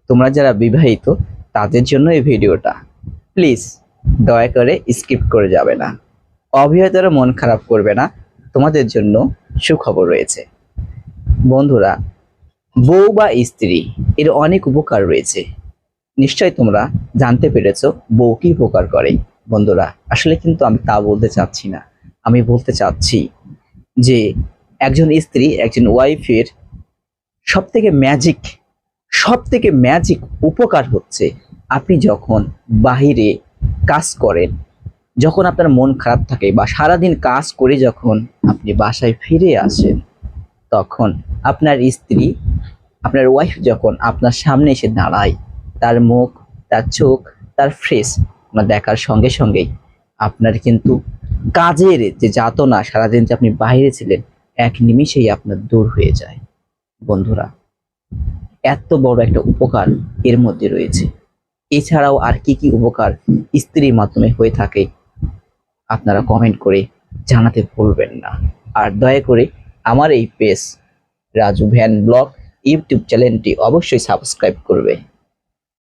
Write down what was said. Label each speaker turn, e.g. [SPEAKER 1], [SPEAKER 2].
[SPEAKER 1] তোমরা যারা বিবাহিত তাদের জন্য এই ভিডিওটা, প্লিজ দয়া করে স্কিপ করে যাবে না। অবিবাহিতরা মন খারাপ করবে না, তোমাদের জন্য সুখবর রয়েছে। বন্ধুরা, বউ বা স্ত্রী এর অনেক উপকার রয়েছে। নিশ্চয় তোমরা জানতে পেরেছো বউ কি উপকার করে। বন্ধুরা, আসলে কিন্তু আমি তা বলতে চাচ্ছি না। আমি বলতে চাচ্ছি যে একজন স্ত্রী, একজন ওয়াইফের সব থেকে ম্যাজিক উপকার হচ্ছে আপনি যখন বাহিরে কাজ করেন, যখন আপনার মন খারাপ থাকে বা সারাদিন কাজ করে যখন আপনি বাসায় ফিরে আসেন, তখন আপনার স্ত্রী, আপনার ওয়াইফ যখন আপনার সামনে এসে দাঁড়ায়, তার মুখ, তার চোখ, তার ফেস দেখার সঙ্গে সঙ্গেই আপনার কিন্তু কাজের যে যাতনা, সারাদিন যে আপনি বাইরে ছিলেন, এক নিমিষেই আপনার দূর হয়ে যায়। বন্ধুরা, এত বড় একটা উপকার এর মধ্যে রয়েছে। এছাড়াও আর কি কি উপকার স্ত্রীর মাধ্যমে হয়ে থাকে আপনারা কমেন্ট করে জানাতে ভুলবেন না। আর দয়া করে আমার এই page Raju van blog YouTube চ্যানেলটি অবশ্যই সাবস্ক্রাইব করবে।